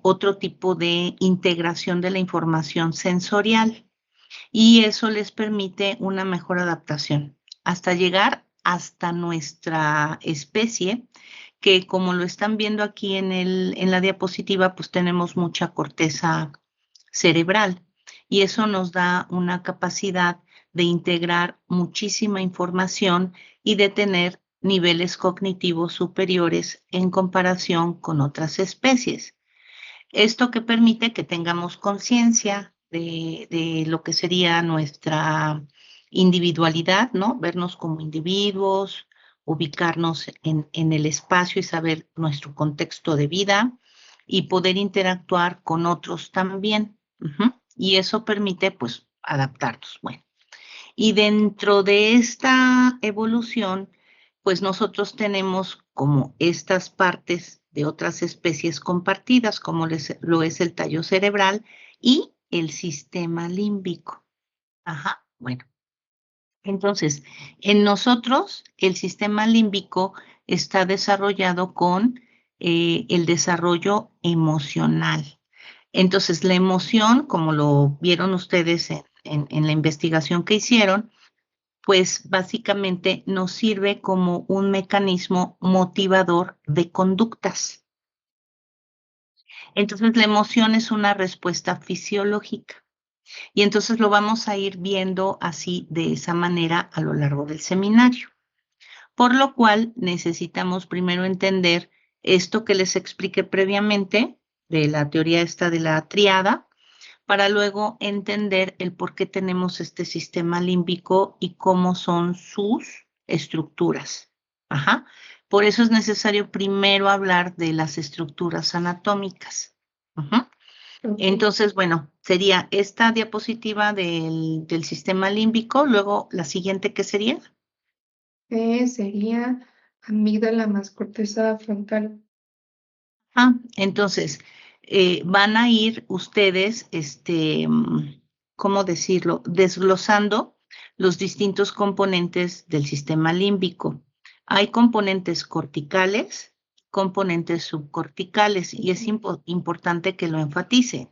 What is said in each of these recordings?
otro tipo de integración de la información sensorial y eso les permite una mejor adaptación hasta llegar hasta nuestra especie, que como lo están viendo aquí en la diapositiva, pues tenemos mucha corteza cerebral y eso nos da una capacidad de integrar muchísima información y de tener niveles cognitivos superiores en comparación con otras especies. Esto que permite que tengamos conciencia de lo que sería nuestra individualidad, ¿no? Vernos como individuos, ubicarnos en el espacio y saber nuestro contexto de vida y poder interactuar con otros también. Ujú. Y eso permite, pues, adaptarnos. Bueno, y dentro de esta evolución, pues nosotros tenemos como estas partes de otras especies compartidas, como lo es el tallo cerebral y el sistema límbico. Ajá, bueno. Entonces, en nosotros el sistema límbico está desarrollado con el desarrollo emocional. Entonces, la emoción, como lo vieron ustedes en la investigación que hicieron, pues básicamente nos sirve como un mecanismo motivador de conductas. Entonces, la emoción es una respuesta fisiológica y entonces lo vamos a ir viendo así de esa manera a lo largo del seminario. Por lo cual necesitamos primero entender esto que les expliqué previamente de la teoría esta de la triada, para luego entender el por qué tenemos este sistema límbico y cómo son sus estructuras. Ajá. Por eso es necesario primero hablar de las estructuras anatómicas. Ajá. Ok. Entonces, bueno, sería esta diapositiva del sistema límbico, luego la siguiente, ¿qué sería? Sería amígdala más corteza frontal. Entonces, van a ir ustedes, ¿cómo decirlo? Desglosando los distintos componentes del sistema límbico. Hay componentes corticales, componentes subcorticales, y es importante que lo enfatice.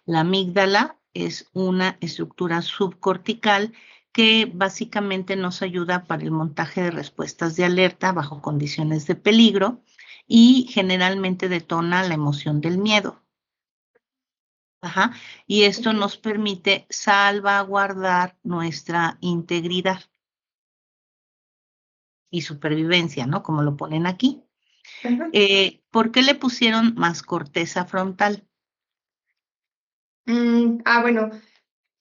La amígdala es una estructura subcortical que básicamente nos ayuda para el montaje de respuestas de alerta bajo condiciones de peligro y generalmente detona la emoción del miedo. Ajá. Y esto Ok. nos permite salvaguardar nuestra integridad y supervivencia, ¿no? Como lo ponen aquí. Ajá. ¿Por qué le pusieron más corteza frontal? Bueno,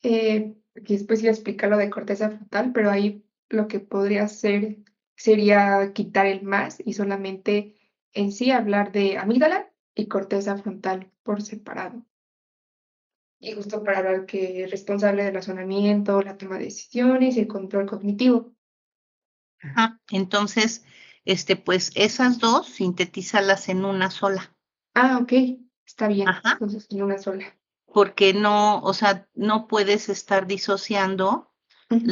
porque después iba a explicar lo de corteza frontal, pero ahí lo que podría hacer sería quitar el más y solamente en sí hablar de amígdala y corteza frontal por separado. Y justo para hablar que es responsable del razonamiento, la toma de decisiones y el control cognitivo. Ajá. Entonces, pues esas dos sintetízalas en una sola. Ok, está bien. Ajá. Entonces, en una sola. Porque no, o sea, no puedes estar disociando Ujú.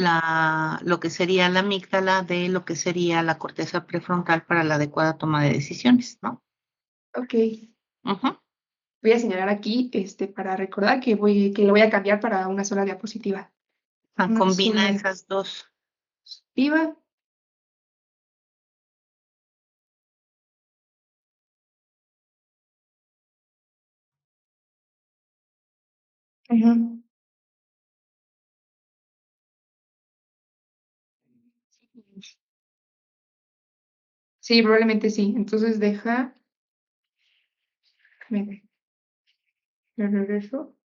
lo que sería la amígdala de lo que sería la corteza prefrontal para la adecuada toma de decisiones, ¿no? Ok. Ujú. Voy a señalar aquí, para recordar que lo voy a cambiar para una sola diapositiva. Una Combina sola esas dos. diapositiva. Ujú. Sí, probablemente sí. Entonces déjame ver, me regreso.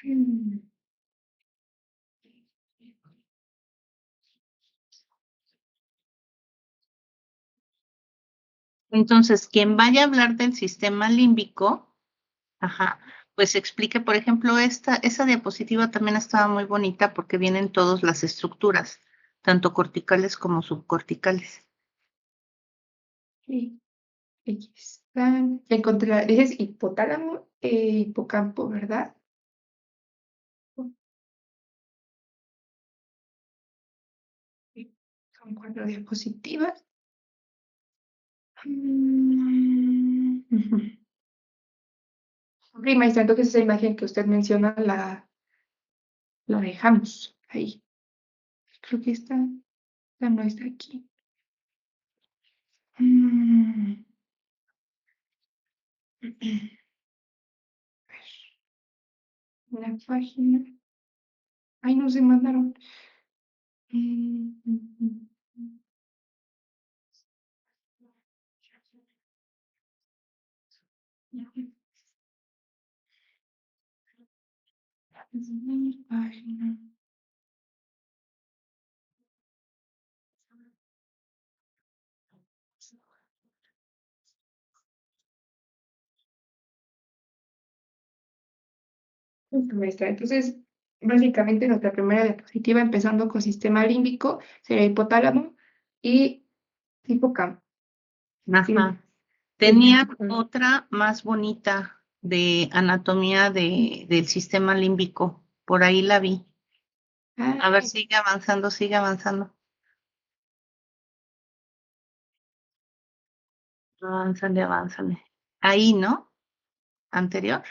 Mm, Entonces, quien vaya a hablar del sistema límbico, ajá, pues explique, por ejemplo, esa diapositiva también estaba muy bonita porque vienen todas las estructuras, tanto corticales como subcorticales. Sí, aquí están. Ya encontré dices hipotálamo e hipocampo, ¿verdad? Sí, son 4 diapositivas. Ujú. Ok, maestra, entonces esa imagen que usted menciona la dejamos ahí. Creo que esta no está aquí. Mm. La página. Ay, no se mandaron. Página. Maestra, entonces, básicamente nuestra primera diapositiva, empezando con sistema límbico, sería hipotálamo y hipocampo. Ajá. Tenía otra más bonita de anatomía del sistema límbico. Por ahí la vi. A ver, sigue avanzando, sigue avanzando. Avánzale, avánzale. Ahí, ¿no? Anterior.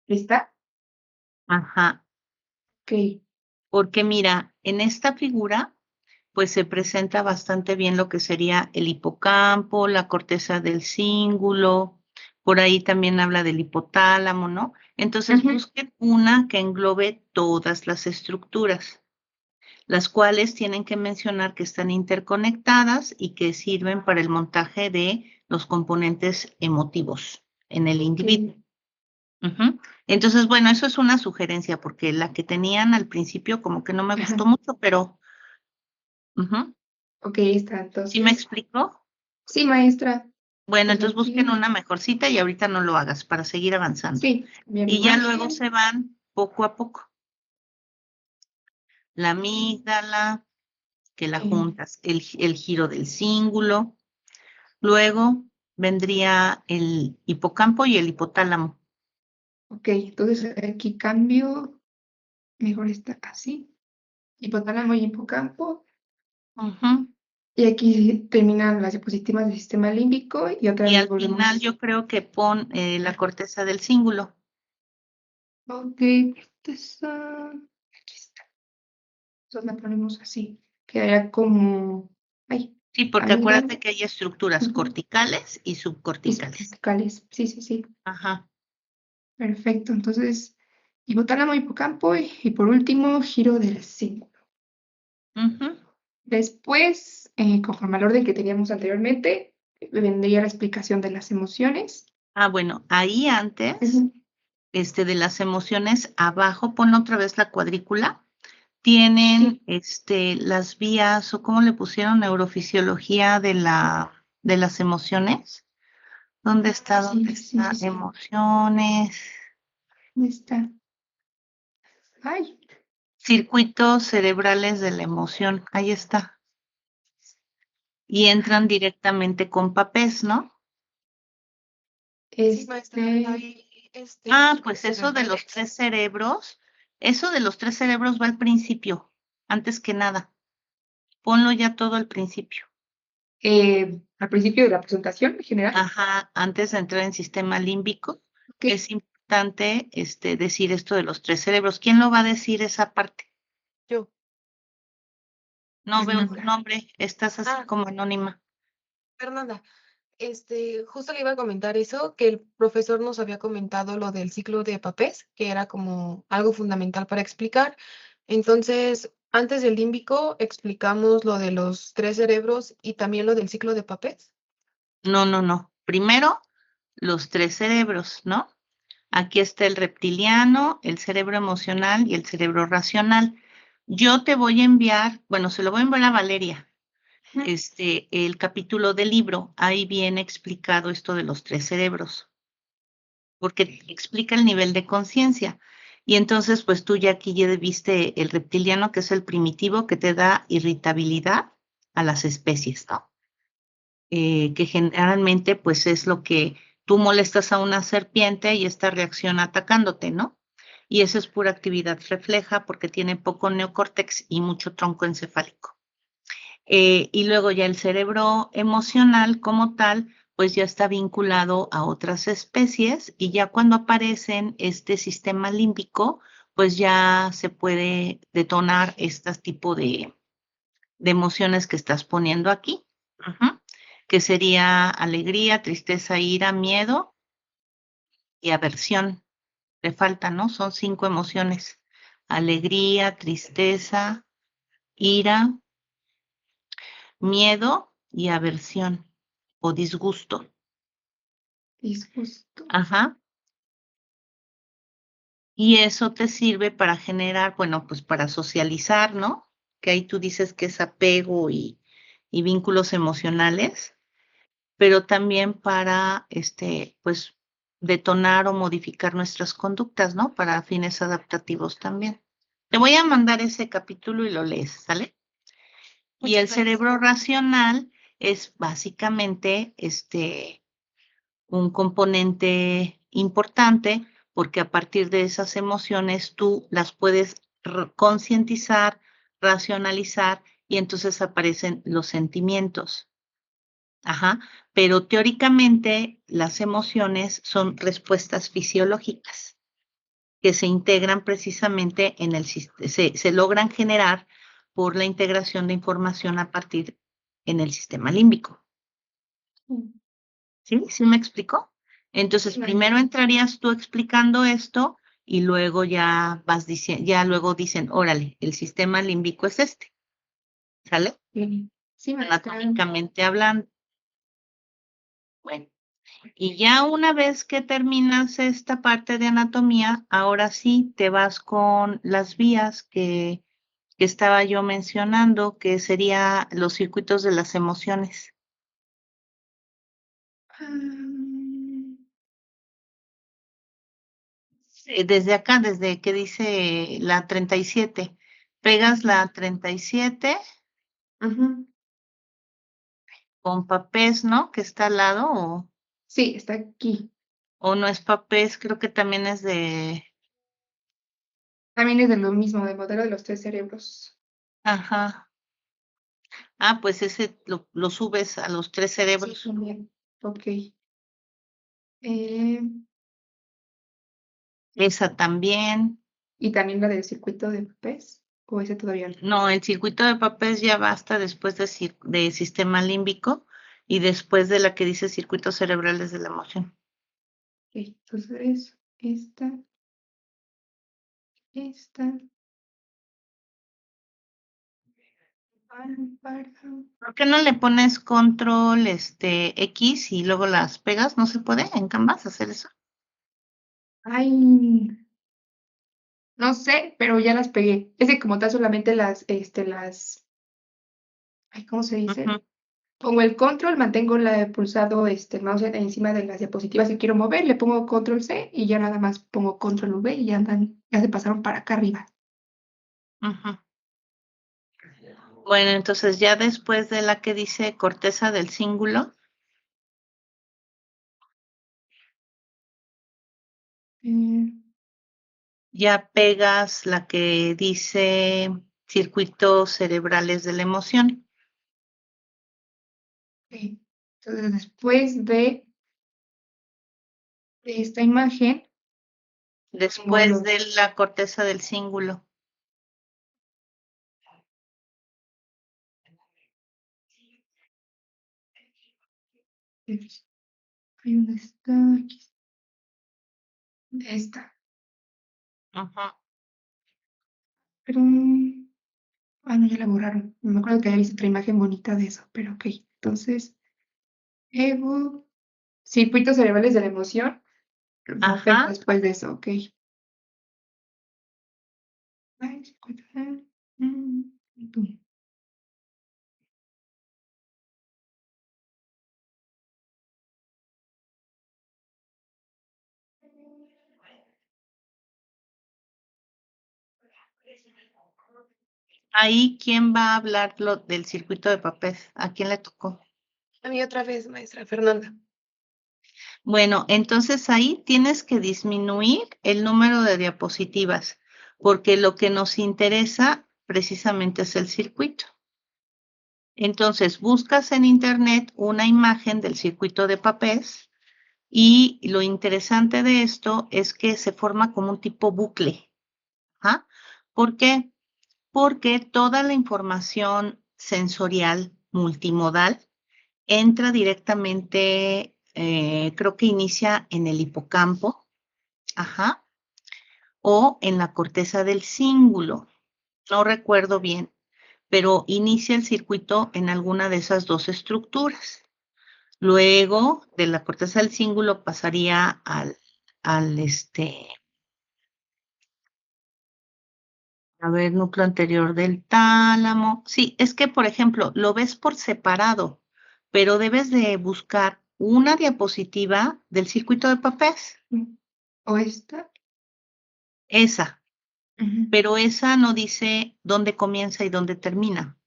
¿Lista? Ajá. Ok. Porque mira, en esta figura, pues se presenta bastante bien lo que sería el hipocampo, la corteza del cíngulo, por ahí también habla del hipotálamo, ¿no? Entonces busquen una que englobe todas las estructuras, las cuales tienen que mencionar que están interconectadas y que sirven para el montaje de los componentes emotivos en el individuo. Ujú. Entonces, bueno, eso es una sugerencia, porque la que tenían al principio como que no me gustó mucho, pero ujú. Ok, está. ¿Sí me Entonces, explicó? sí, maestra. Bueno, Pues entonces busquen aquí, una mejorcita y ahorita no lo hagas para seguir avanzando. sí, mi Y ya luego imagen. se van poco a poco. La amígdala, que la juntas, el giro del cíngulo. Luego vendría el hipocampo y el hipotálamo. Ok, entonces aquí cambio. Mejor está así. Hipotálamo y hipocampo. Ujú. Y aquí terminan las diapositivas del sistema límbico y otra Y vez al final volvemos. yo creo que pon la corteza del cíngulo. Ok, aquí está. Entonces la ponemos así. Quedaría como, ay, Sí, porque amígdala. acuérdate que hay estructuras Ujú. corticales y Y subcorticales. subcorticales. Sí, sí, sí. Ajá. Perfecto. Entonces, hipotálamo, hipocampo y por último, giro del cíngulo. Ujú. Después, conforme al orden que teníamos anteriormente, vendría la explicación de las emociones. Ah, bueno, ahí antes, Ujú. de las emociones, abajo, pon otra vez la cuadrícula. Sí, Tienen, las vías, o cómo le pusieron, neurofisiología de las emociones. ¿Dónde está? ¿Dónde sí, sí, está? sí, sí. Emociones. ¿Dónde está? Ay, Circuitos cerebrales de la emoción. Ahí está. Y entran directamente con papés, ¿no? Sí, maestra, hay Ah, circuitos pues eso de los cerebrales. eso de los tres cerebros va al principio, antes que nada. Ponlo ya todo al principio. al principio de la presentación en general. Ajá, antes de entrar en sistema límbico, Ok, es importante decir esto de los tres cerebros. ¿Quién lo va a decir esa parte? Yo. No veo tu Fernanda. nombre, estás así Ah, como anónima. Fernanda, justo le iba a comentar eso, que el profesor nos había comentado lo del ciclo de papés, que era como algo fundamental para explicar. Entonces, antes del límbico, explicamos lo de los tres cerebros y también lo del ciclo de papés. No, no, no. Primero, los tres cerebros, ¿no? Aquí está el reptiliano, el cerebro emocional y el cerebro racional. Yo te voy a enviar, bueno, se lo voy a enviar a Valeria, Ujú. el capítulo del libro. Ahí viene explicado esto de los tres cerebros, porque explica el nivel de conciencia. Y entonces, pues tú ya aquí ya viste el reptiliano, que es el primitivo, que te da irritabilidad a las especies, ¿no? Que generalmente, pues es lo que tú molestas a una serpiente y esta reacciona atacándote, ¿no? Y eso es pura actividad refleja porque tiene poco neocórtex y mucho tronco encefálico. Y luego ya el cerebro emocional como tal, pues ya está vinculado a otras especies y ya cuando aparecen este sistema límbico, pues ya se puede detonar este tipo de emociones que estás poniendo aquí, que sería alegría, tristeza, ira, miedo y aversión. Le falta, ¿no? Son 5 emociones. Alegría, tristeza, ira, miedo y aversión o disgusto. Disgusto. Ajá. Y eso te sirve para generar, bueno, pues para socializar, ¿no? Que ahí tú dices que es apego y vínculos emocionales, pero también para, pues, detonar o modificar nuestras conductas, ¿no? Para fines adaptativos también. Te voy a mandar ese capítulo y lo lees, ¿sale? Y el Muchas gracias. cerebro racional es básicamente, un componente importante porque a partir de esas emociones tú las puedes concientizar, racionalizar y entonces aparecen los sentimientos. Ajá, pero teóricamente las emociones son respuestas fisiológicas que se integran precisamente en el se logran generar por la integración de información a partir en el sistema límbico. ¿Sí? ¿Sí me explicó? Entonces, Sí. primero entrarías tú explicando esto y luego ya vas diciendo, ya luego dicen, órale, el sistema límbico es este, ¿sale? Sí, maestra. Anatómicamente hablando. Bueno, y ya una vez que terminas esta parte de anatomía, ahora sí te vas con las vías que estaba yo mencionando, que serían los circuitos de las emociones. Desde acá, desde que dice la 37, pegas la 37 Ujú. con papés, ¿no? Que está al lado, Sí, está aquí. o no es papés, creo que también es de, También es de lo mismo, del modelo de los 3 cerebros. ajá. Ah, pues ese lo subes a los 3 Sí, cerebros. también. Ok. Esa también. ¿Y también la del circuito de Pez? ¿O ese todavía no? No, el circuito de papés ya basta después de sistema límbico y después de la que dice circuitos cerebrales de la emoción. Ok, entonces, esta, para. ¿Por qué no le pones control, X y luego las pegas? ¿No se puede en Canvas hacer eso? Ay, no sé, pero ya las pegué. Es que como tal solamente ay, ¿cómo se dice? Ujú, Pongo el control, mantengo pulsado el mouse encima de las diapositivas que quiero mover, le pongo control C y ya nada más pongo control V y ya andan, ya se pasaron para acá arriba. ujú. Bueno, entonces ya después de la que dice corteza del cíngulo, Eh, ya pegas la que dice circuitos cerebrales de la emoción. ok. Entonces, después de esta imagen, pongo Después de la corteza del cíngulo. ahí donde está, aquí está. Ujú. Pero, no, ya la borraron. No me acuerdo que había visto otra imagen bonita de eso, pero ok. Entonces, Evo, circuitos cerebrales de la emoción. No pego Ajá. después de eso, ok. Ay, pum. Ahí, ¿quién va a hablar del circuito de papel? ¿A quién le tocó? A mí otra vez, maestra Fernanda. Bueno, entonces ahí tienes que disminuir el número de diapositivas, porque lo que nos interesa precisamente es el circuito. Entonces, buscas en internet una imagen del circuito de Papez y lo interesante de esto es que se forma como un tipo bucle. ¿Ah? ¿Por qué? Porque toda la información sensorial multimodal entra directamente, creo que inicia en el hipocampo, ajá, o en la corteza del cíngulo. No recuerdo bien, pero inicia el circuito en alguna de esas dos estructuras. Luego, de la corteza del cíngulo pasaría al a ver, núcleo anterior del tálamo. Sí, es que, por ejemplo, lo ves por separado, pero debes de buscar una diapositiva del circuito de Papez. ¿O esta? Esa, Ujú, pero esa no dice dónde comienza y dónde termina,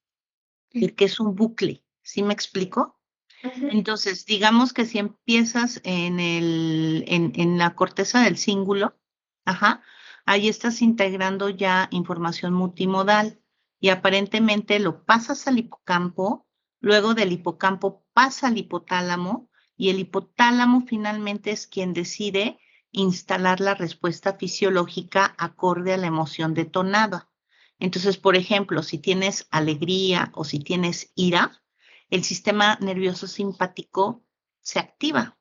sí, porque es un bucle. ¿Sí me explico? ujú, Entonces, digamos que si empiezas en la corteza del cíngulo, ajá, ahí estás integrando ya información multimodal y aparentemente lo pasas al hipocampo, luego del hipocampo pasa al hipotálamo y el hipotálamo finalmente es quien decide instalar la respuesta fisiológica acorde a la emoción detonada. Entonces, por ejemplo, si tienes alegría o si tienes ira, el sistema nervioso simpático se activa,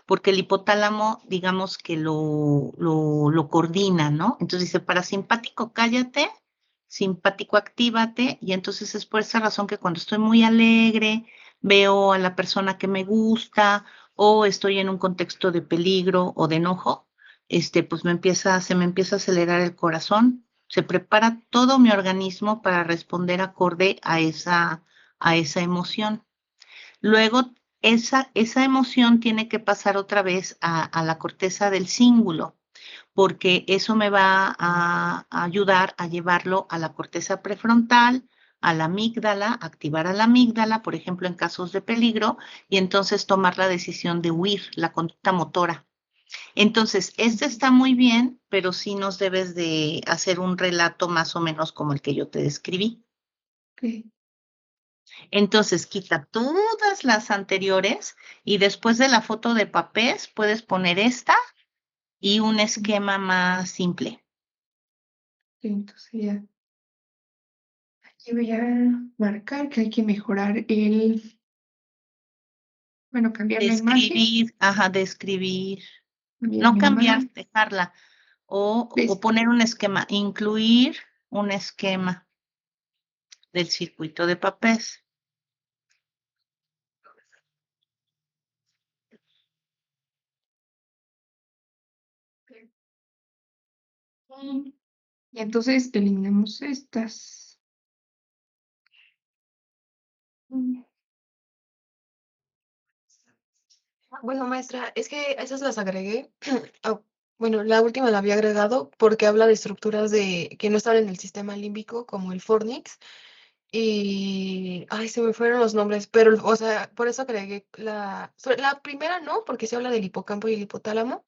porque el hipotálamo, digamos que lo coordina, ¿no? Entonces dice, parasimpático, cállate, simpático, actívate, y entonces es por esa razón que cuando estoy muy alegre, veo a la persona que me gusta, o estoy en un contexto de peligro o de enojo, pues se me empieza a acelerar el corazón, se prepara todo mi organismo para responder acorde a esa emoción. Luego, esa emoción tiene que pasar otra vez a la corteza del cíngulo, porque eso me va a ayudar a llevarlo a la corteza prefrontal, a la amígdala, activar a la amígdala, por ejemplo, en casos de peligro, y entonces tomar la decisión de huir, la conducta motora. Entonces, este ujú, está muy bien, pero sí nos debes de hacer un relato más o menos como el que yo te describí. ok, Entonces, quita todas las anteriores y después de la foto de papés puedes poner esta y un ujú, esquema más simple. sí, entonces ya, aquí voy a marcar que hay que mejorar bueno, cambiar la imagen, Describir, ajá, describir, cambiar no la cambiar, imagen, dejarla. O ¿ves? poner un esquema, incluir un esquema del circuito de papés. Y entonces eliminamos estas. Mm, Bueno, maestra, es que esas las agregué. Ah, bueno, la última la había agregado porque habla de estructuras que no están en el sistema límbico, como el Fornix. Y, ay, se me fueron los nombres, pero, o sea, por eso agregué la primera no, porque se habla del hipocampo y el hipotálamo,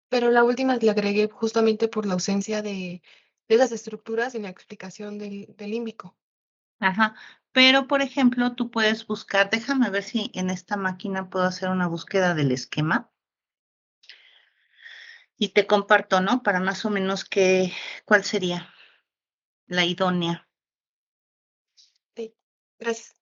pero la última la agregué justamente por la ausencia de esas estructuras en la explicación del límbico. Ajá. Pero, por ejemplo, tú puedes buscar, déjame ver si en esta máquina puedo hacer una búsqueda del esquema y te comparto, ¿no? Para más o menos cuál sería la idónea. Sí, gracias.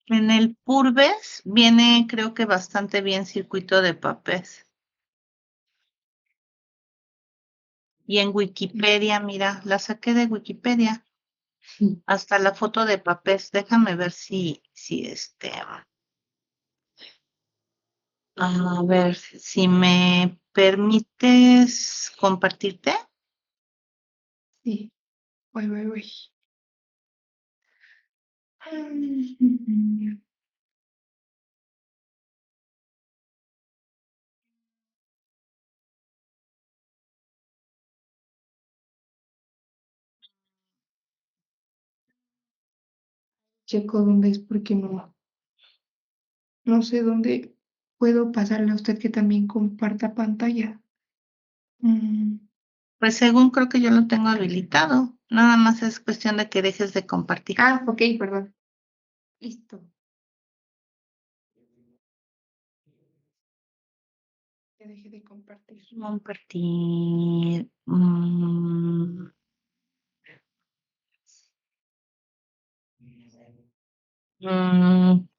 En el Purves viene, creo que bastante bien circuito de papés. Y en Wikipedia, mira, la saqué de Wikipedia. sí. Hasta la foto de papés. Déjame ver a ver, si me permites compartirte. Sí, voy. Mm, checo dónde es porque no sé dónde puedo pasarle a usted que también comparta pantalla. Mm, Pues según creo que yo lo tengo habilitado. Nada más es cuestión de que dejes de compartir. ok, perdón. Listo. Ya dejé de compartir. Compartir.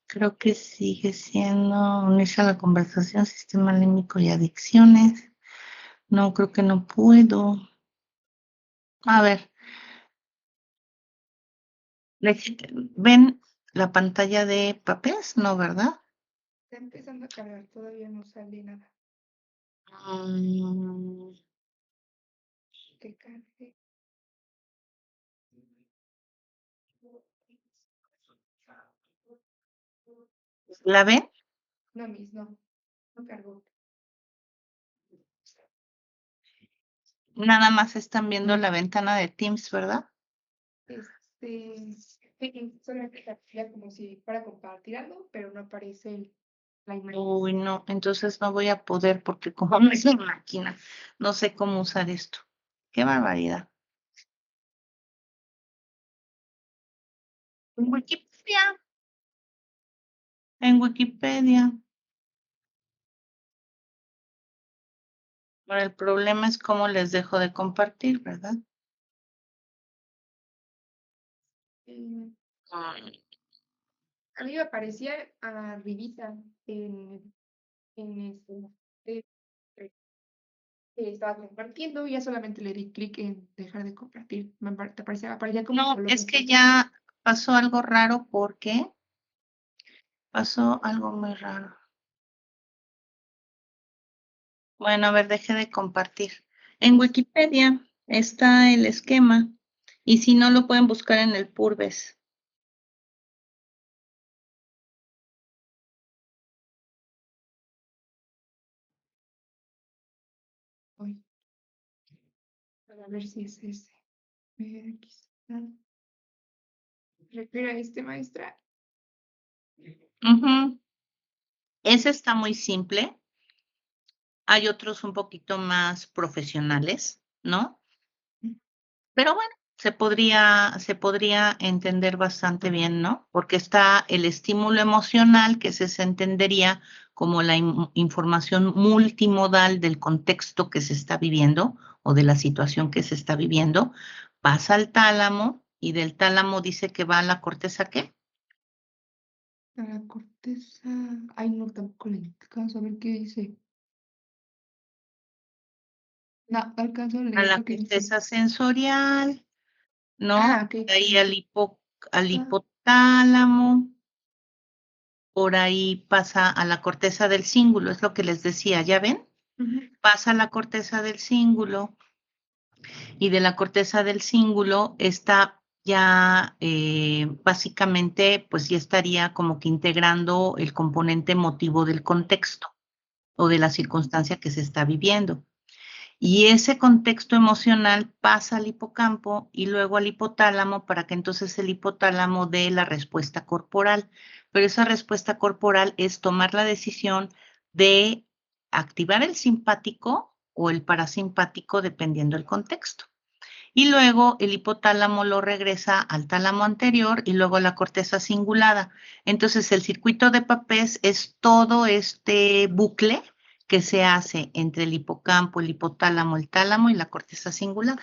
Creo que sigue siendo unirse a la conversación, sistema límbico y adicciones. No, creo que no puedo. A ver, ¿ven la pantalla de papés? No, ¿verdad? Está empezando a cargar, todavía no sale nada. Mm, Que cargue. ¿La ven? No, Miss, no cargó. Nada más están viendo la ventana de Teams, ¿verdad? Solamente carga como si fuera compartir algo, pero no aparece la imagen. Uy, no, entonces no voy a poder porque como no es mi máquina, no sé cómo usar esto. Qué barbaridad. En Wikipedia. En Wikipedia. Ahora el problema es cómo les dejo de compartir, ¿verdad? Mm, Mm, A mí me aparecía arribita eh, eh, que estaba compartiendo y ya solamente le di clic en dejar de compartir. Te aparecía como No, solo es que compartir. ya pasó algo raro porque pasó algo muy raro. Bueno, a ver, dejé de compartir. En Wikipedia está el esquema y si no lo pueden buscar en el Purbes. Hoy, para ver si es ese. Aquí está. Refiere a este maestra. Ujú. Ese está muy simple. Hay otros un poquito más profesionales, ¿no? Pero bueno, se podría entender bastante bien, ¿no? Porque está el estímulo emocional, que se entendería como la información multimodal del contexto que se está viviendo o de la situación que se está viviendo, pasa al tálamo y del tálamo dice que va a la corteza, ¿qué? A la corteza. Ay, no, tampoco le alcanzo a ver qué dice. No alcanzo a A leer la lo que dice. corteza sensorial, ¿no? Ok. Ahí al hipotálamo. Por ahí pasa a la corteza del cíngulo, es lo que les decía, ¿ya ven? Ujú. Pasa a la corteza del cíngulo y de la corteza del cíngulo está ya básicamente, pues ya estaría como que integrando el componente emotivo del contexto o de la circunstancia que se está viviendo. Y ese contexto emocional pasa al hipocampo y luego al hipotálamo para que entonces el hipotálamo dé la respuesta corporal. Pero esa respuesta corporal es tomar la decisión de activar el simpático o el parasimpático dependiendo del contexto. Y luego el hipotálamo lo regresa al tálamo anterior y luego a la corteza cingulada. Entonces el circuito de Papez es todo este bucle que se hace entre el hipocampo, el hipotálamo, el tálamo y la corteza cingulada.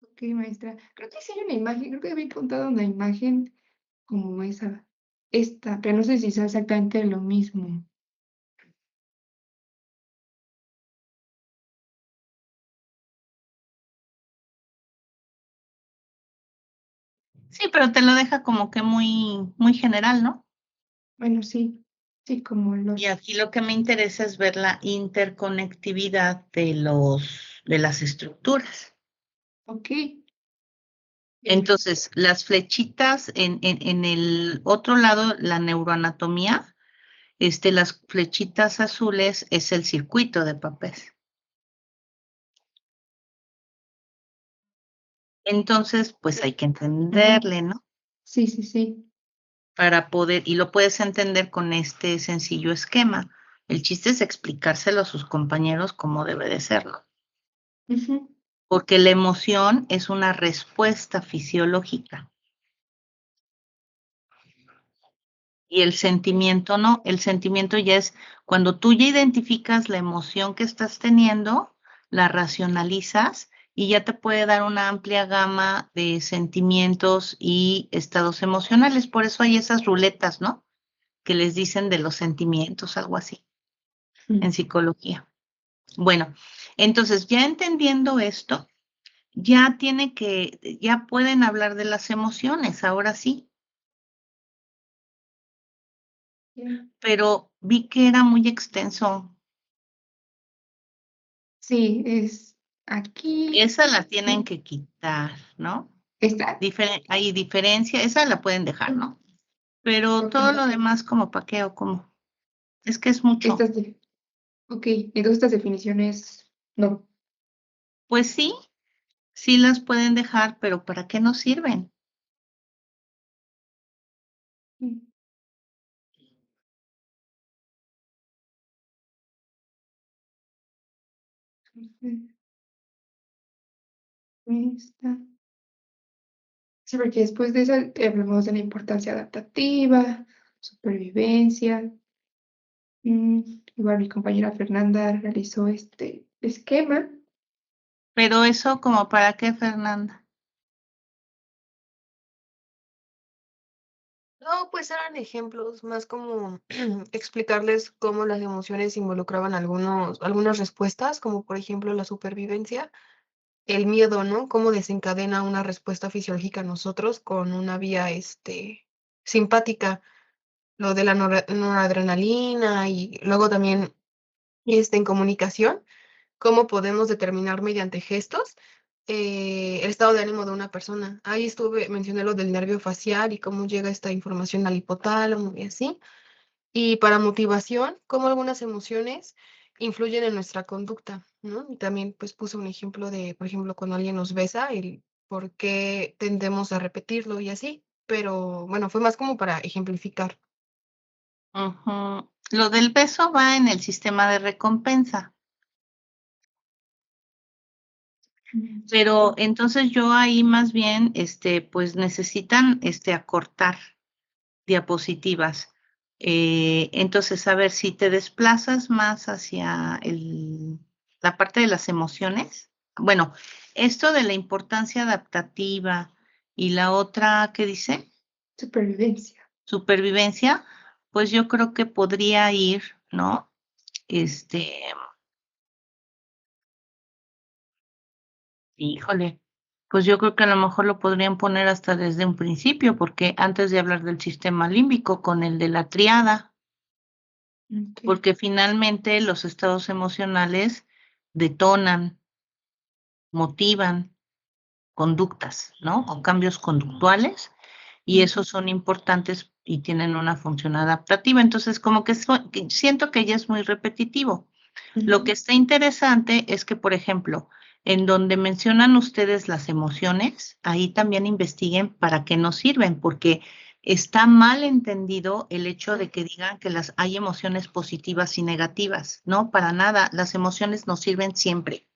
Ok, maestra. Creo que sí hay una imagen, creo que había contado una imagen como esta, pero no sé si sea exactamente lo mismo. Sí, pero te lo deja como que muy, muy general, ¿no? Bueno, sí, como Y los. aquí lo que me interesa es ver la interconectividad de las estructuras. Ok. Entonces, las flechitas en el otro lado, la neuroanatomía, las flechitas azules es el circuito de papel. Entonces, pues hay que entenderle, ¿no? Sí, sí, sí. Para poder, y lo puedes entender con este sencillo esquema. El chiste es explicárselo a sus compañeros como debe de serlo, Ujú. porque la emoción es una respuesta fisiológica y el sentimiento no. El sentimiento ya es cuando tú ya identificas la emoción que estás teniendo, la racionalizas y ya te puede dar una amplia gama de sentimientos y estados emocionales. Por eso hay esas ruletas, ¿no? Que les dicen de los sentimientos, algo así, en psicología. Bueno, entonces ya entendiendo esto, ya pueden hablar de las emociones, ahora sí, Ya. pero vi que era muy extenso. Sí, es aquí. Esa la tienen que quitar, ¿no? Está. Hay diferencia, esa la pueden dejar, ¿no? Pero Ok. todo lo demás, como pa' qué o cómo. Es que es mucho. Estas ok, entonces estas definiciones no. Pues sí, sí las pueden dejar, pero ¿para qué nos sirven? Mm, entonces, esta. Sí, porque después de eso hablamos de la importancia adaptativa, supervivencia. Igual mi compañera Fernanda realizó este esquema. Pero eso, como para qué, Fernanda. No, pues eran ejemplos, más como explicarles cómo las emociones involucraban algunas respuestas, como por ejemplo la supervivencia, el miedo, ¿no? Cómo desencadena una respuesta fisiológica en nosotros con una vía, simpática, lo de la noradrenalina y luego también, en comunicación, cómo podemos determinar mediante gestos el estado de ánimo de una persona. Ahí mencioné lo del nervio facial y cómo llega esta información al hipotálamo y así. Y para motivación, cómo algunas emociones influyen en nuestra conducta, ¿no? Y también pues puse un ejemplo de, por ejemplo, cuando alguien nos besa, el por qué tendemos a repetirlo y así. Pero bueno, fue más como para ejemplificar. Ujú. Lo del beso va en el sistema de recompensa, pero entonces yo ahí más bien, pues necesitan, acortar diapositivas. Entonces, a ver, si te desplazas más hacia la parte de las emociones, bueno, esto de la importancia adaptativa y la otra, ¿qué dice? Supervivencia. Supervivencia, pues yo creo que podría ir, ¿no? Este, híjole, pues yo creo que a lo mejor lo podrían poner hasta desde un principio, porque antes de hablar del sistema límbico, con el de la triada, Ok. porque finalmente los estados emocionales detonan, motivan conductas, ¿no? O cambios conductuales, y esos son importantes y tienen una función adaptativa. Entonces, como que siento que ya es muy repetitivo. Lo que está interesante es que, por ejemplo, en donde mencionan ustedes las emociones, ahí también investiguen para qué nos sirven, porque está mal entendido el hecho de que digan que hay emociones positivas y negativas. No, para nada. Las emociones nos sirven siempre.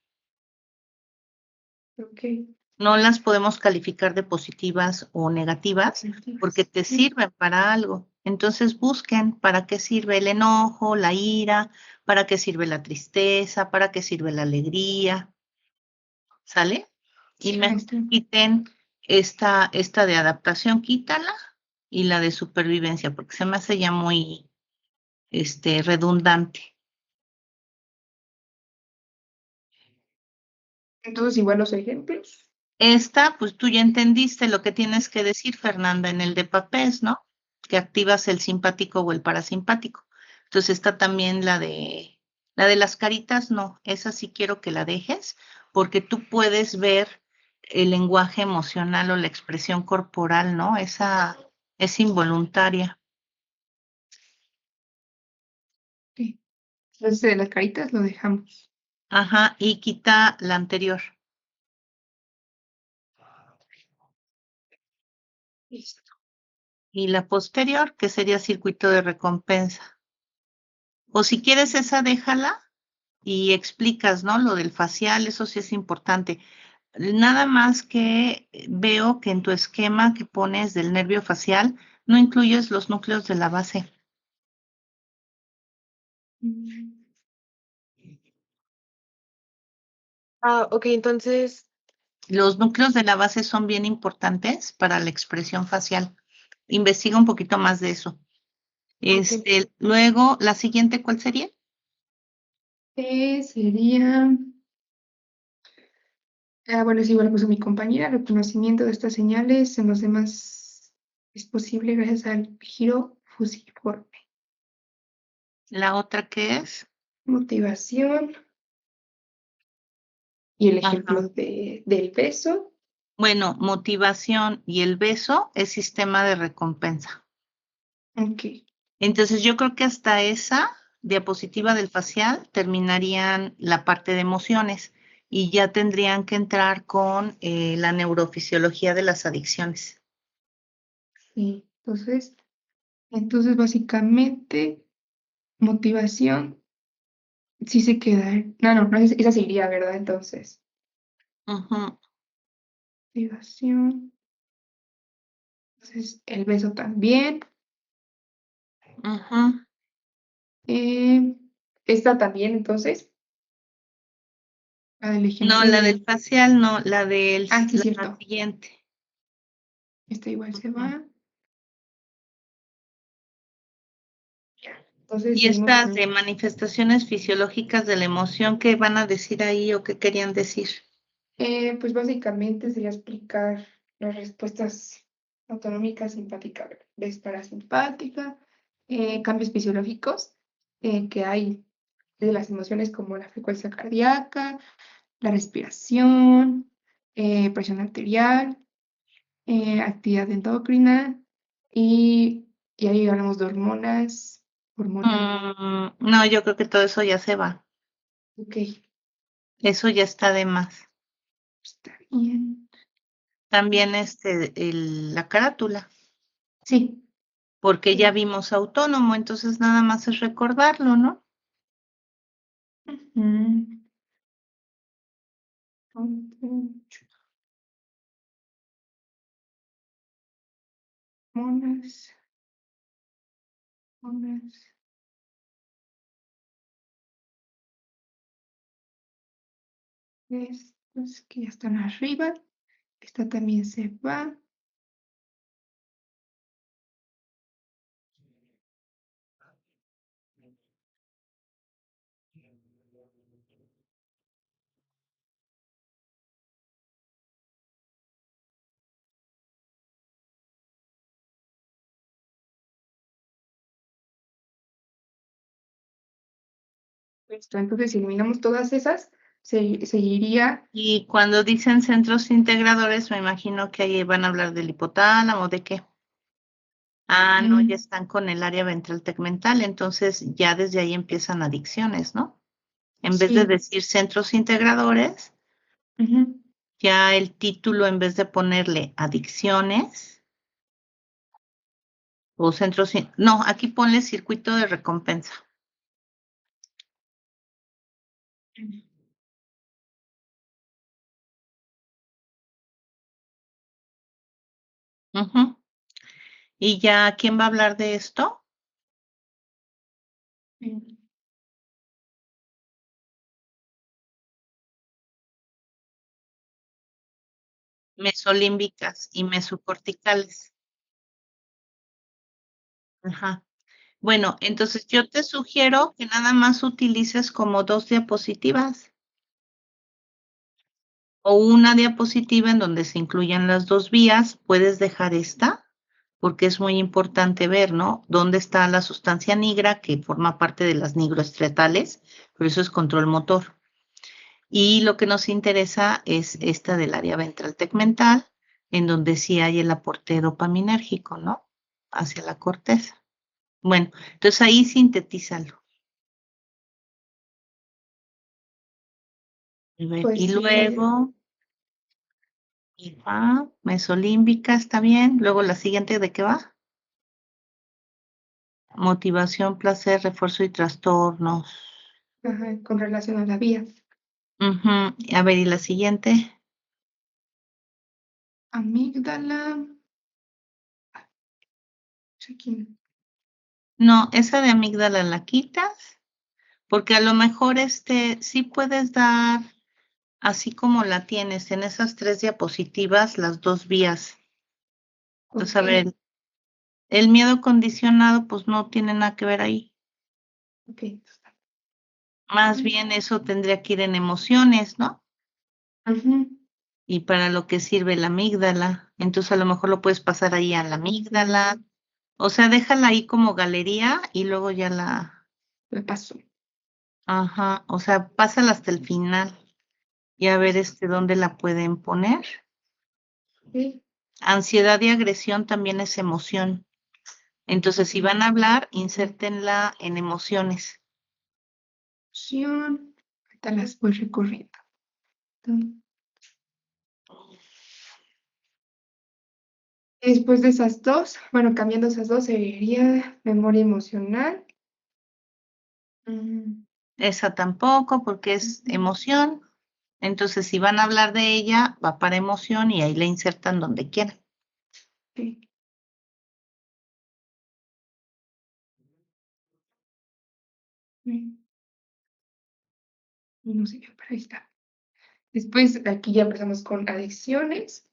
Ok. No las podemos calificar de positivas o negativas porque te sirven para algo. Entonces busquen para qué sirve el enojo, la ira, para qué sirve la tristeza, para qué sirve la alegría, ¿sale? Y Sí, mejor maestra. quiten esta de adaptación, quítala, y la de supervivencia, porque se me hace ya muy, redundante. Entonces, igual los ejemplos. Esta, pues tú ya entendiste lo que tienes que decir, Fernanda, en el de papés, ¿no? Que activas el simpático o el parasimpático. Entonces está también la de las caritas, no, esa sí quiero que la dejes, porque tú puedes ver el lenguaje emocional o la expresión corporal, ¿no? Esa es involuntaria. Ok. Entonces, de las caritas lo dejamos. Ajá, y quita la anterior. Listo. Y la posterior, que sería circuito de recompensa. O si quieres esa, déjala y explicas, ¿no? Lo del facial, eso sí es importante. Nada más que veo que en tu esquema que pones del nervio facial no incluyes los núcleos de la base. Mm, Ok, entonces, Los núcleos de la base son bien importantes para la expresión facial. Investiga un poquito más de eso. ok. Luego, la siguiente, ¿cuál sería? Sería, bueno, es igual puso mi compañera, reconocimiento de estas señales en los demás es posible gracias al giro fusiforme. La otra, ¿qué es? Motivación y el ejemplo Ajá. del beso. Bueno, motivación y el beso es sistema de recompensa. Ok, Entonces, yo creo que hasta esa diapositiva del facial terminarían la parte de emociones y ya tendrían que entrar con la neurofisiología de las adicciones. sí. Entonces básicamente, motivación sí se queda. No, esa seguiría, ¿verdad? Entonces, Ujú, motivación. Entonces, el beso también. ujú. Eh, esta también, entonces, la del No, ejemplo la del del. facial no, Ah, sí, la cierto. siguiente. Esta igual se Ujú. va. Ya. Entonces, Y seguimos estas de con. manifestaciones fisiológicas de la emoción, ¿qué van a decir ahí o qué querían decir? Pues básicamente sería explicar las respuestas autonómicas, simpática, vez parasimpática, cambios fisiológicos que hay de las emociones como la frecuencia cardíaca, la respiración, presión arterial, actividad endocrina y ahí hablamos de hormonas, hormona. No, yo creo que todo eso ya se va. Ok, Eso ya está de más. está bien. También la carátula, Sí. porque ya Sí. vimos autónomo, entonces nada más es recordarlo, ¿no? Mm, hormonas, hormonas. Estos que ya están arriba. Esta también se va. Listo. Entonces, si eliminamos todas esas, seguiría. Y cuando dicen centros integradores, me imagino que ahí van a hablar del hipotálamo, ¿de qué? Ah, no, ya mm, están con el área ventral tegmental, entonces ya desde ahí empiezan adicciones, ¿no? En vez de sí. decir centros integradores, Ujú. ya el título, en vez de ponerle adicciones o centros, no, aquí ponle circuito de recompensa. Ujú. Y ya, ¿quién va a hablar de esto? Mm, Mesolímbicas y mesocorticales. Ajá. Bueno, entonces yo te sugiero que nada más utilices como dos diapositivas o una diapositiva en donde se incluyan las dos vías. Puedes dejar esta porque es muy importante ver, ¿no? Dónde está la sustancia nigra que forma parte de las nigroestriatales, pero eso es control motor. Y lo que nos interesa es esta del área ventral tegmental, en donde sí hay el aporte dopaminérgico, ¿no? Hacia la corteza. Bueno, entonces ahí sintetízalo. A ver, Pues y sí, luego, Mesolímbica, está bien. Luego la siguiente, ¿de qué va? Motivación, placer, refuerzo y trastornos. Ajá, con relación a la vía. Ujú. A ver, ¿y la siguiente? Amígdala. Aquí. No, esa de amígdala la quitas, porque a lo mejor sí puedes dar, así como la tienes en esas 3 diapositivas, las 2 vías. Entonces, a Ok, ver, el miedo condicionado, pues no tiene nada que ver ahí. ok. Más bien eso tendría que ir en emociones, ¿no? Ujú. Y para lo que sirve la amígdala. Entonces, a lo mejor lo puedes pasar ahí a la amígdala. O sea, déjala ahí como galería y luego ya La paso. ajá, o sea, pásala hasta el final y a ver dónde la pueden poner. Ok. Ansiedad y agresión también es emoción. Entonces, si van a hablar, insértenla en emociones. Opción. Ahorita las voy recorriendo. Después de esas dos, bueno, cambiando esas dos, sería memoria emocional. Mm, Esa tampoco, porque es emoción. Entonces, si van a hablar de ella, va para emoción y ahí la insertan donde quieran. ok. Mm, No sé, pero ahí está. Después, aquí ya empezamos con adicciones.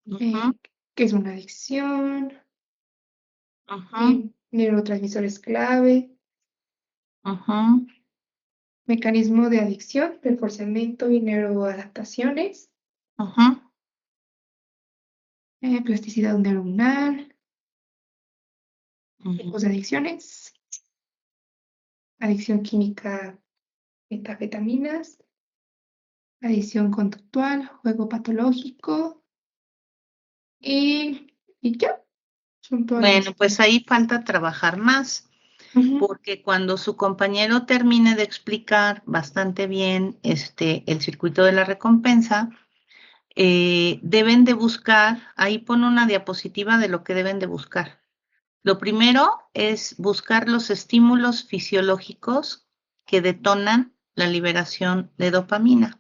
Ujú, ¿Qué es una adicción? ujú, Neurotransmisores clave. ujú, Mecanismo de adicción, reforzamiento y neuroadaptaciones. ujú, Plasticidad neuronal. ujú, Tipos de adicciones. Adicción química, metafetaminas. Adicción conductual, juego patológico. Y ya, son todas Bueno, las. pues ahí falta trabajar más, Ujú. porque cuando su compañero termine de explicar bastante bien el circuito de la recompensa, deben de buscar, ahí pone una diapositiva de lo que deben de buscar. Lo primero es buscar los estímulos fisiológicos que detonan la liberación de dopamina.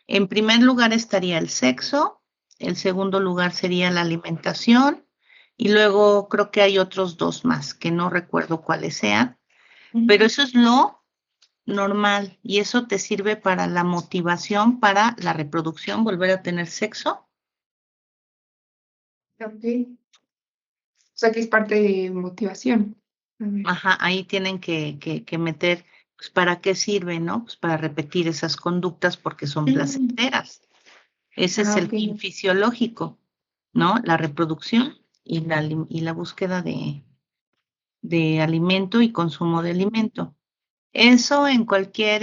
En primer lugar estaría el sexo, el segundo lugar sería la alimentación y luego creo que hay otros 2 más que no recuerdo cuáles sean, pero eso es lo normal y eso te sirve para la motivación, para la reproducción, volver a tener sexo. Ok. O sea, que es parte de motivación. A ver. Ajá, ahí tienen que meter, pues, ¿para qué sirve, no? Pues para repetir esas conductas porque son Mm, placenteras. Ese es el ok. fin fisiológico, ¿no? La reproducción y la búsqueda de alimento y consumo de alimento. Eso en cualquier,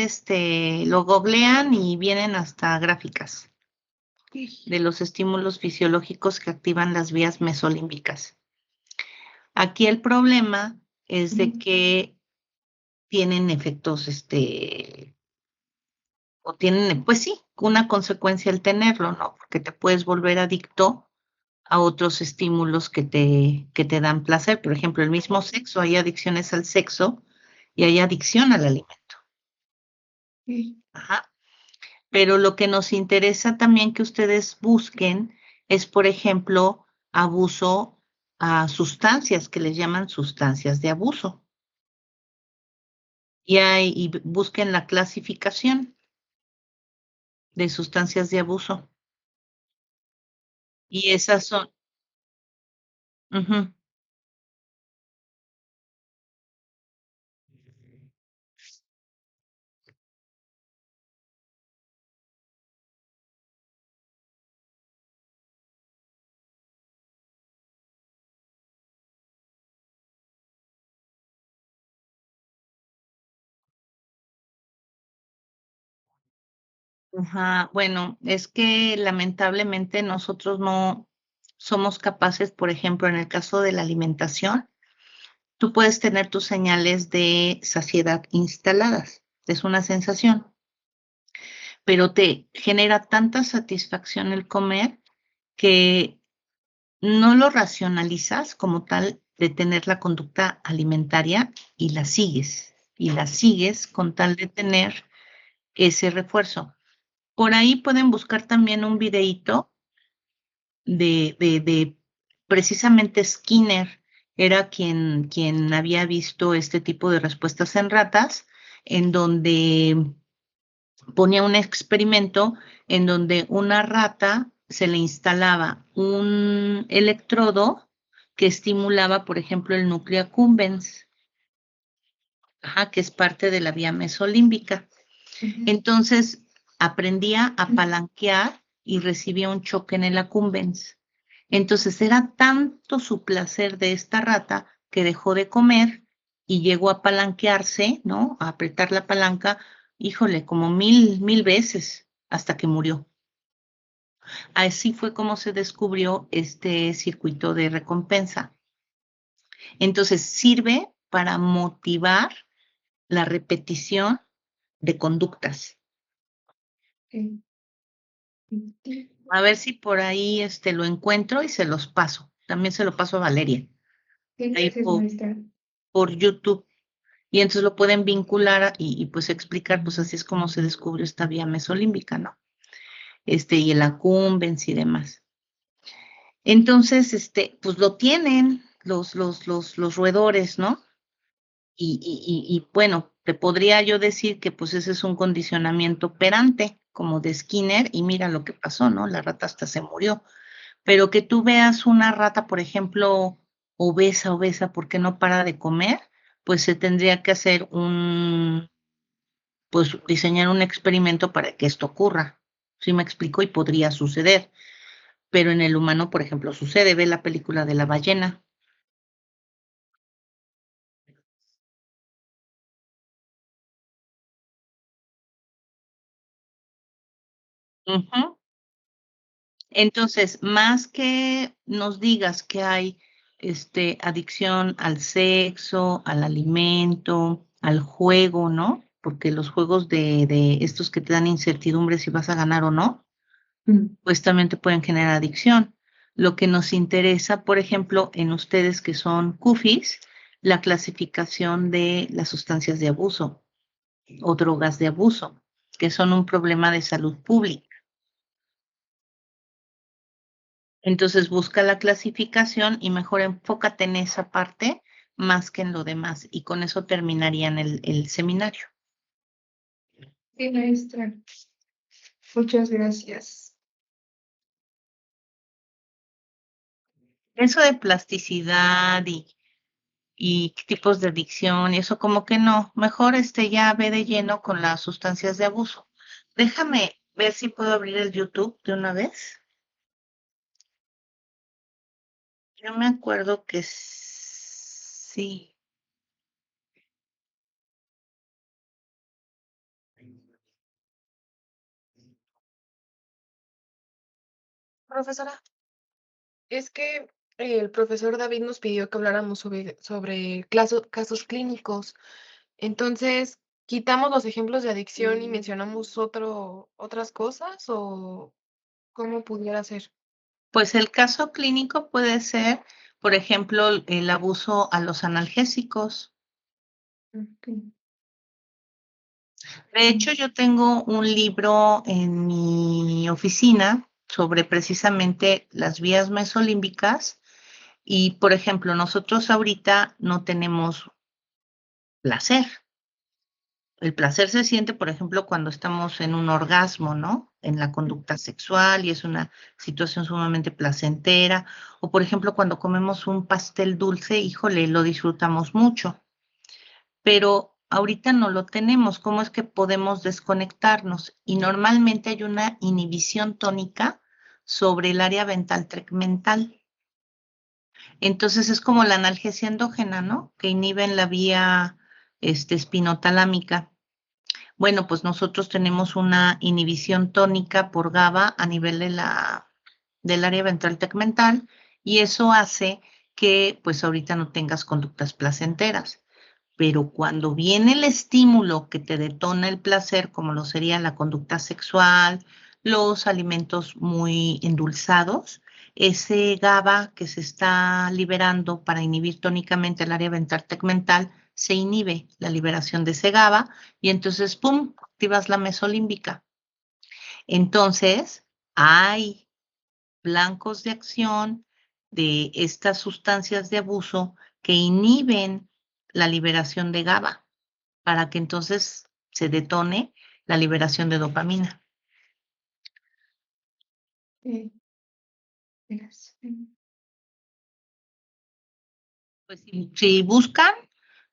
lo googlean y vienen hasta gráficas de los estímulos fisiológicos que activan las vías mesolímbicas. Aquí el problema es de que tienen efectos, o tienen, pues sí, una consecuencia al tenerlo, ¿no? Porque te puedes volver adicto a otros estímulos que te dan placer. Por ejemplo, el mismo sexo, hay adicciones al sexo y hay adicción al alimento. Ok. Ajá. Pero lo que nos interesa también que ustedes busquen es, por ejemplo, abuso a sustancias que les llaman sustancias de abuso. Y busquen la clasificación de sustancias de abuso. Y esas son, ujú. Ajá, bueno, es que lamentablemente nosotros no somos capaces, por ejemplo, en el caso de la alimentación, tú puedes tener tus señales de saciedad instaladas, es una sensación, pero te genera tanta satisfacción el comer que no lo racionalizas como tal de tener la conducta alimentaria y la sigues con tal de tener ese refuerzo. Por ahí pueden buscar también un videíto de precisamente Skinner, era quien había visto este tipo de respuestas en ratas, en donde ponía un experimento en donde una rata se le instalaba un electrodo que estimulaba, por ejemplo, el núcleo accumbens, que es parte de la vía mesolímbica. Entonces, aprendía a palanquear y recibía un choque en el accumbens. Entonces, era tanto su placer de esta rata que dejó de comer y llegó a palanquearse, ¿no? A apretar la palanca, híjole, como mil veces hasta que murió. Así fue como se descubrió este circuito de recompensa. Entonces, sirve para motivar la repetición de conductas. A ver si por ahí lo encuentro y se los paso. También se lo paso a Valeria. Ahí Gracias, maestra. por YouTube. Y entonces lo pueden vincular y pues explicar, pues así es como se descubrió esta vía mesolímbica, ¿no? Y el accumbens y demás. Entonces, pues lo tienen los roedores, ¿no? Y bueno, te podría yo decir que pues ese es un condicionamiento operante, como de Skinner, y mira lo que pasó, ¿no? La rata hasta se murió. Pero que tú veas una rata, por ejemplo, obesa, porque no para de comer, pues se tendría que hacer pues diseñar un experimento para que esto ocurra. ¿Sí me explico? Y podría suceder. Pero en el humano, por ejemplo, sucede. Ve la película de la ballena. Ujú. Entonces, más que nos digas que hay adicción al sexo, al alimento, al juego, ¿no? Porque los juegos de estos que te dan incertidumbre si vas a ganar o no, pues también te pueden generar adicción. Lo que nos interesa, por ejemplo, en ustedes que son CUFIs, la clasificación de las sustancias de abuso o drogas de abuso, que son un problema de salud pública. Entonces busca la clasificación y mejor enfócate en esa parte más que en lo demás. Y con eso terminarían el seminario. Sí, maestra. Muchas gracias. Eso de plasticidad y tipos de adicción y eso como que no. Mejor ya ve de lleno con las sustancias de abuso. Déjame ver si puedo abrir el YouTube de una vez. Yo me acuerdo que sí. Profesora, es que el profesor David nos pidió que habláramos sobre casos clínicos. Entonces, ¿quitamos los ejemplos de adicción y mencionamos otras cosas o cómo pudiera ser? Pues el caso clínico puede ser, por ejemplo, el abuso a los analgésicos. De hecho, yo tengo un libro en mi oficina sobre precisamente las vías mesolímbicas y, por ejemplo, nosotros ahorita no tenemos placer. El placer se siente, por ejemplo, cuando estamos en un orgasmo, ¿no? En la conducta sexual y es una situación sumamente placentera. O, por ejemplo, cuando comemos un pastel dulce, híjole, lo disfrutamos mucho. Pero ahorita no lo tenemos. ¿Cómo es que podemos desconectarnos? Y normalmente hay una inhibición tónica sobre el área ventral tegmental. Entonces es como la analgesia endógena, ¿no? Que inhiben la vía espinotalámica. Bueno, pues nosotros tenemos una inhibición tónica por GABA a nivel del área ventral tegmental y eso hace que pues ahorita no tengas conductas placenteras. Pero cuando viene el estímulo que te detona el placer, como lo sería la conducta sexual, los alimentos muy endulzados. Ese GABA que se está liberando para inhibir tónicamente el área ventral tegmental, se inhibe la liberación de ese GABA y entonces, ¡pum!, activas la mesolímbica. Entonces, hay blancos de acción de estas sustancias de abuso que inhiben la liberación de GABA para que entonces se detone la liberación de dopamina. Gracias. Pues si buscan,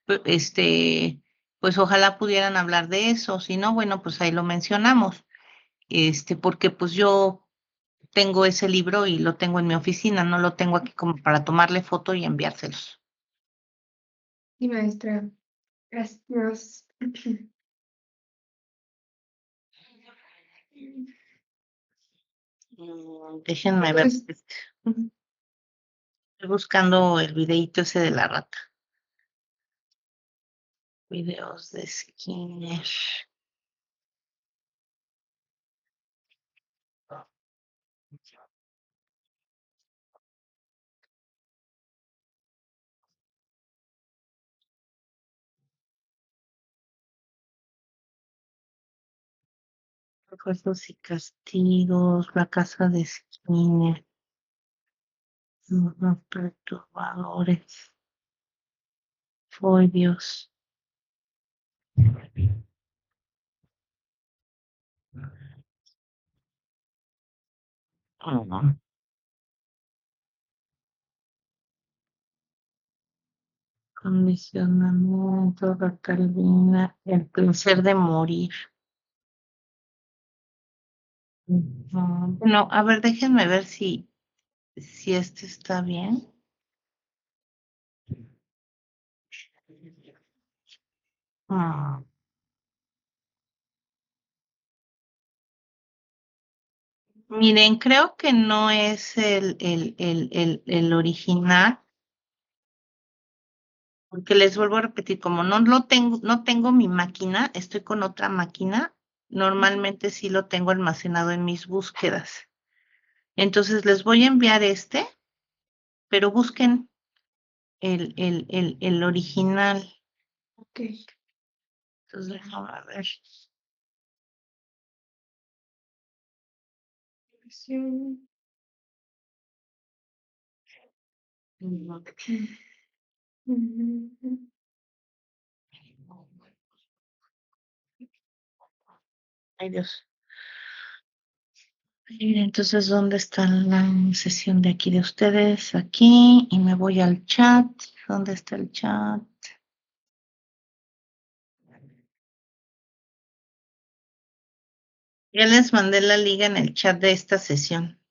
pues ojalá pudieran hablar de eso. Si no, bueno, pues ahí lo mencionamos. Porque pues yo tengo ese libro y lo tengo en mi oficina, no lo tengo aquí como para tomarle foto y enviárselos. Sí, maestra. Gracias. Déjenme ver. Pues, Estoy buscando el videíto ese de la rata. Videos de Skinner. Recuerdos y castigos, la casa de Skinner, los perturbadores. Fue Dios. Ah, condicionamiento, la Calvina, el placer de morir. Bueno, a ver, déjenme ver si este está bien. Ah, miren, creo que no es el original, porque les vuelvo a repetir, como no tengo mi máquina, estoy con otra máquina, normalmente sí lo tengo almacenado en mis búsquedas. Entonces les voy a enviar pero busquen el original. ok. Entonces déjame ver. Sí. Ay, Dios. Miren, entonces, ¿dónde está la sesión de aquí de ustedes? Aquí, y me voy al chat. ¿Dónde está el chat? Ya les mandé la liga en el chat de esta sesión.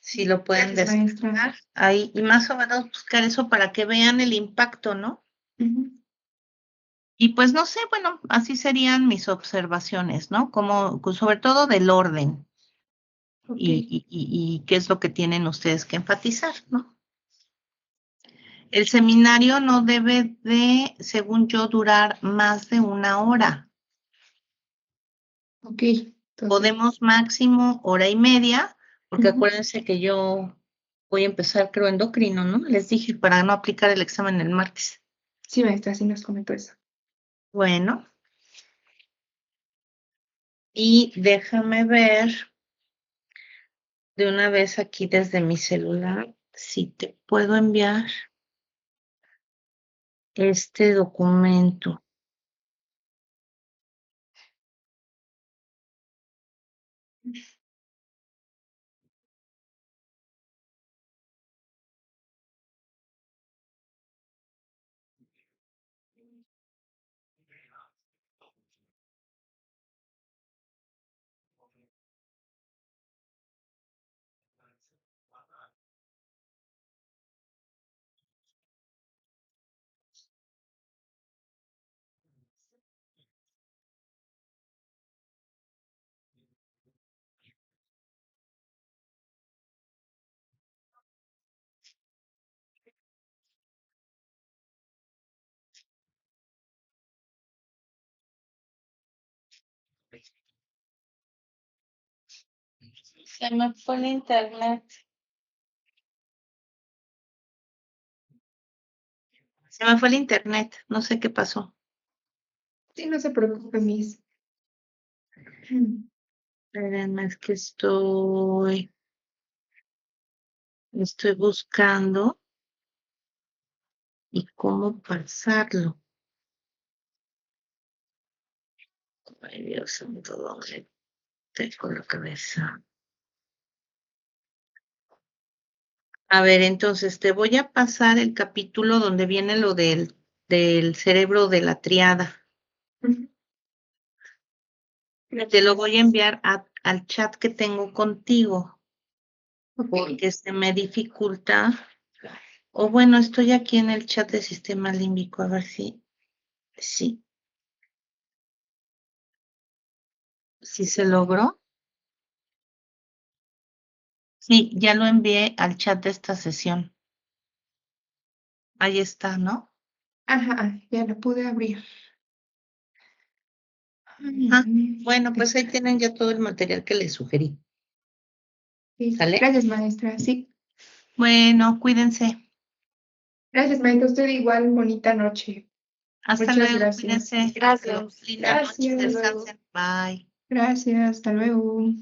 Si lo pueden Gracias, maestra. descargar ahí, y más o menos buscar eso para que vean el impacto, ¿no? Y pues no sé, bueno, así serían mis observaciones, ¿no? Como, sobre todo del orden Ok. y qué es lo que tienen ustedes que enfatizar, ¿no? El seminario no debe de, según yo, durar más de 1 hora. Ok. Entonces, Podemos máximo 1 hora y media, porque ujú. acuérdense que yo voy a empezar, creo, endocrino, ¿no? Les dije para no aplicar el examen el martes. Sí, maestra, sí nos comentó eso. Bueno, y déjame ver de una vez aquí desde mi celular si te puedo enviar este documento. Se me fue el internet. Se me fue el internet. No sé qué pasó. Sí, no se preocupe, Miss. Espérenme, es que estoy buscando y cómo pasarlo. Ay, Dios santo, ¿dónde tengo la cabeza? A ver, entonces te voy a pasar el capítulo donde viene lo del cerebro de la triada. Ujú. Te lo voy a enviar al chat que tengo contigo, Ok. porque se me dificulta. O bueno, estoy aquí en el chat de sistema límbico, a ver si se logró. Sí, ya lo envié al chat de esta sesión. Ahí está, ¿no? Ajá, ya lo pude abrir. Bueno, pues ahí tienen ya todo el material que les sugerí. Sí, ¿Sale? gracias, maestra. Sí, Bueno, cuídense. gracias, maestra. Usted igual, bonita noche. Hasta Muchas luego, gracias. cuídense. Gracias. Linda noche, Gracias. Hasta luego. descansen. Bye. Gracias, hasta luego.